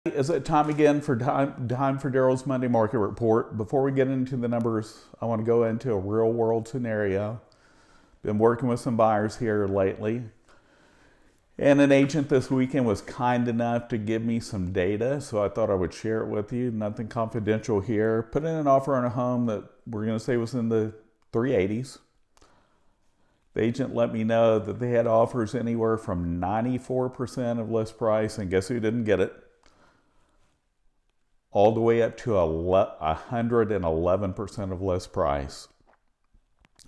Is it time again for time for Darrell's Monday Market Report? Before we get into the numbers, I want to go into a real world scenario. Been working with some buyers here lately, and an agent this weekend was kind enough to give me some data, so I thought I would share it with you. Nothing confidential here. Put in an offer on a home that we're going to say was in the 380s. The agent let me know that they had offers anywhere from 94% of list price, and guess who didn't get it? All the way up to 111% of list price.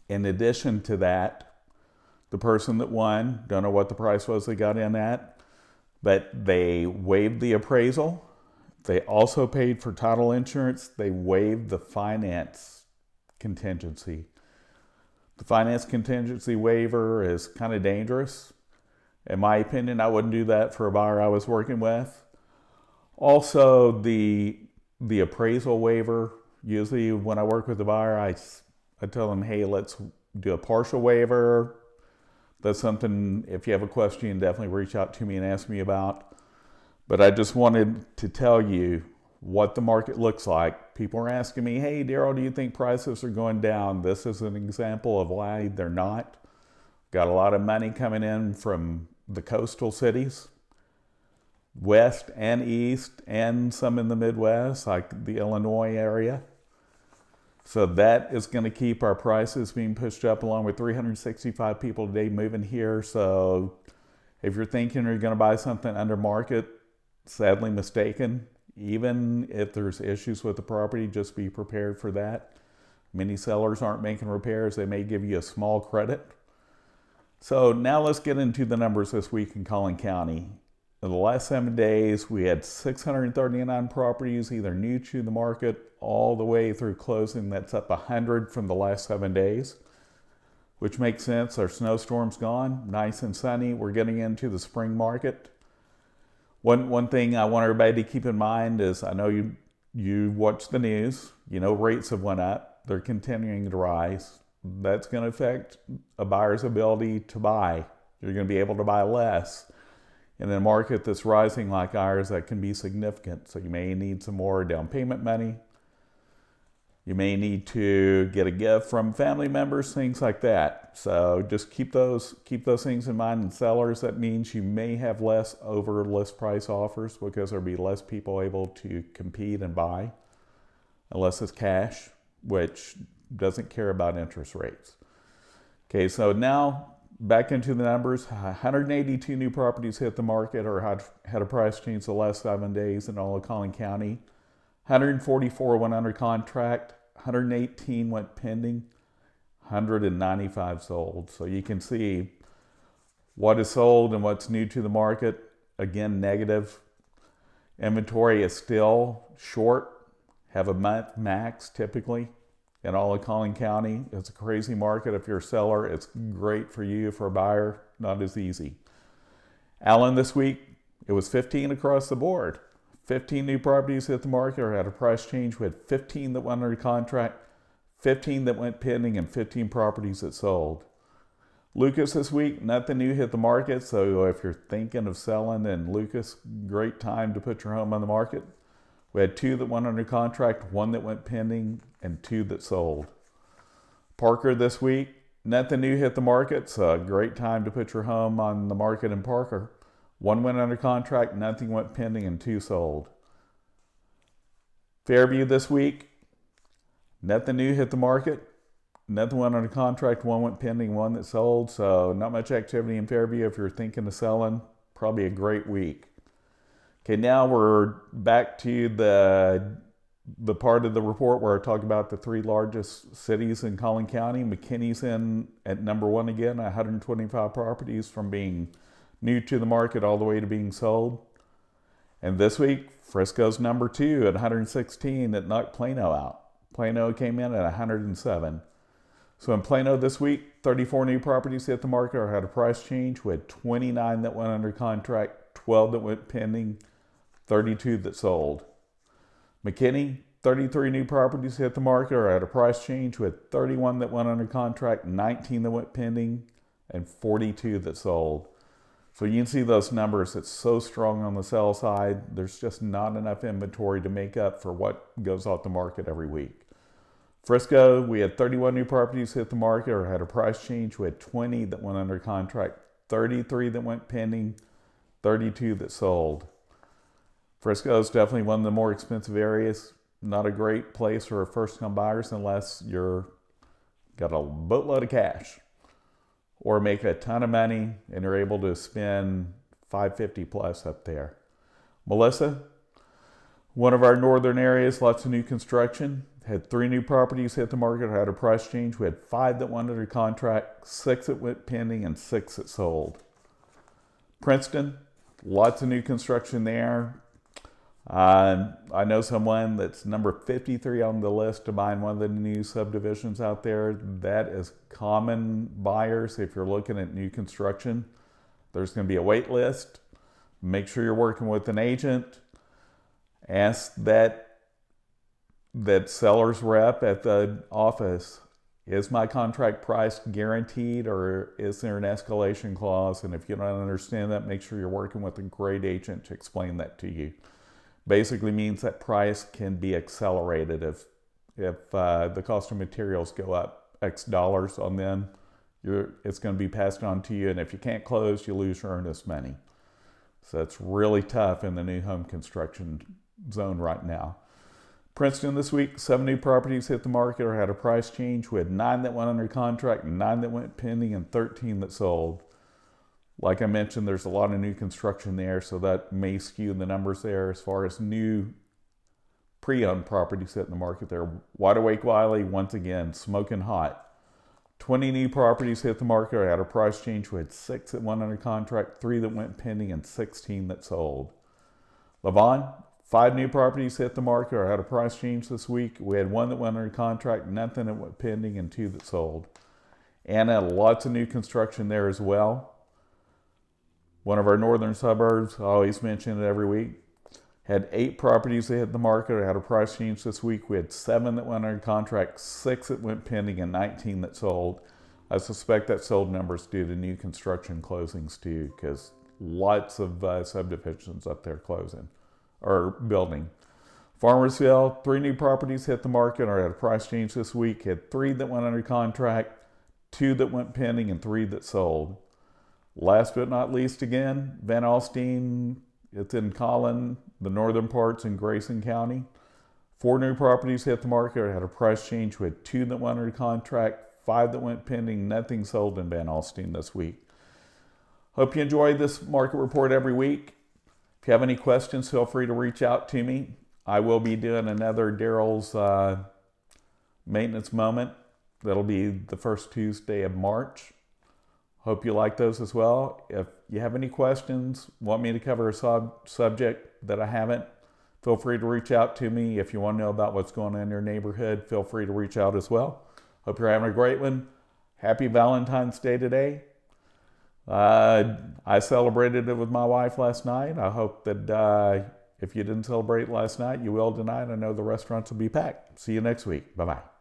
In addition to that, the person that won, don't know what the price was they got in at, but they waived the appraisal. They also paid for title insurance. They waived the finance contingency. The finance contingency waiver is kind of dangerous. In my opinion, I wouldn't do that for a buyer I was working with. Also, the appraisal waiver, usually when I work with the buyer, I tell them, hey, let's do a partial waiver. That's something, if you have a question, definitely reach out to me and ask me about. But I just wanted to tell you what the market looks like. People are asking me, hey, Darrell, do you think prices are going down? This is an example of why they're not. Got a lot of money coming in from the coastal cities, west and east, and some in the Midwest, like the Illinois area. So that is going to keep our prices being pushed up, along with 365 people a day moving here. So if you're thinking you're going to buy something under market, sadly mistaken. Even if there's issues with the property, just be prepared for that. Many sellers aren't making repairs. They may give you a small credit. So now let's get into the numbers this week in Collin County. In the last 7 days, we had 639 properties either new to the market all the way through closing. That's up 100 from the last 7 days, which makes sense. Our snowstorm's gone, nice and sunny. We're getting into the spring market. One thing I want everybody to keep in mind is, I know you watch the news, you know rates have went up. They're continuing to rise. That's going to affect a buyer's ability to buy. You're going to be able to buy less. In a market that's rising like ours, that can be significant. So you may need some more down payment money. You may need to get a gift from family members, things like that. So just keep those things in mind. And sellers, that means you may have less over list price offers because there'll be less people able to compete and buy, unless it's cash, which doesn't care about interest rates. Okay, so now back into the numbers. 182 new properties hit the market or had a price change the last 7 days in all of Collin County. 144 went under contract, 118 went pending, 195 sold. So you can see what is sold and what's new to the market. Again, negative. Inventory is still short, have a month max typically in all of Collin County. It's a crazy market. If you're a seller, it's great for you. For a buyer, not as easy. Allen this week, it was 15 across the board. 15 new properties hit the market or had a price change. We had 15 that went under contract, 15 that went pending, and 15 properties that sold. Lucas this week, nothing new hit the market. So if you're thinking of selling in Lucas, great time to put your home on the market. We had 2 that went under contract, 1 that went pending, and 2 that sold. Parker this week, nothing new hit the market. So a great time to put your home on the market in Parker. 1 went under contract, nothing went pending, and 2 sold. Fairview this week, nothing new hit the market. Nothing went under contract, 1 went pending, 1 that sold. So not much activity in Fairview. If you're thinking of selling, probably a great week. Okay, now we're back to the part of the report where I talk about the 3 largest cities in Collin County. McKinney's in at number 1 again, 125 properties from being new to the market all the way to being sold. And this week, Frisco's number 2 at 116. That knocked Plano out. Plano came in at 107. So in Plano this week, 34 new properties hit the market or had a price change. We had 29 that went under contract, 12 that went pending, 32 that sold. McKinney, 33 new properties hit the market or had a price change. We had 31 that went under contract, 19 that went pending, and 42 that sold. So you can see those numbers. It's so strong on the sell side. There's just not enough inventory to make up for what goes off the market every week. Frisco, we had 31 new properties hit the market or had a price change. We had 20 that went under contract, 33 that went pending, 32 that sold. Frisco is definitely one of the more expensive areas. Not a great place for first-time buyers unless you're got a boatload of cash or make a ton of money and you're able to spend $550 plus up there. Melisa, one of our northern areas, lots of new construction. Had 3 new properties hit the market, had a price change. We had 5 that went under contract, 6 that went pending, and 6 that sold. Princeton, lots of new construction there. I know someone that's number 53 on the list to buy in one of the new subdivisions out there. That is common buyers. If you're looking at new construction, there's going to be a wait list. Make sure you're working with an agent. Ask that seller's rep at the office, is my contract price guaranteed or is there an escalation clause? And if you don't understand that, make sure you're working with a great agent to explain that to you. Basically means that price can be accelerated if the cost of materials go up X dollars on them. It's going to be passed on to you, and if you can't close, you lose your earnest money. So it's really tough in the new home construction zone right now. Princeton this week, 7 new properties hit the market or had a price change. We had 9 that went under contract, 9 that went pending, and 13 that sold. Like I mentioned, there's a lot of new construction there, so that may skew the numbers there as far as new pre-owned properties hitting the market there. Wide Awake Wylie, once again, smoking hot. 20 new properties hit the market or had a price change. We had 6 that went under contract, 3 that went pending, and 16 that sold. Lavon, 5 new properties hit the market or had a price change this week. We had 1 that went under contract, nothing that went pending, and 2 that sold. Anna, lots of new construction there as well. One of our northern suburbs, I always mention it every week, had 8 properties that hit the market or had a price change this week. We had 7 that went under contract, 6 that went pending, and 19 that sold. I suspect that sold numbers due to new construction closings too, because lots of subdivisions up there closing or building. Farmersville, 3 new properties hit the market or had a price change this week. Had 3 that went under contract, 2 that went pending, and 3 that sold. Last but not least again, Alstyne, it's in Collin, the northern parts in Grayson County. 4 new properties hit the market or had a price change. We had 2 that went under contract, 5 that went pending, nothing sold in Alstyne this week. Hope you enjoy this market report every week. If you have any questions, feel free to reach out to me. I will be doing another Darrell's maintenance moment. That'll be the first Tuesday of March. Hope you like those as well. If you have any questions, want me to cover a subject that I haven't, feel free to reach out to me. If you want to know about what's going on in your neighborhood, feel free to reach out as well. Hope you're having a great one. Happy Valentine's Day today. I celebrated it with my wife last night. I hope that if you didn't celebrate last night, you will tonight. I know the restaurants will be packed. See you next week. Bye-bye.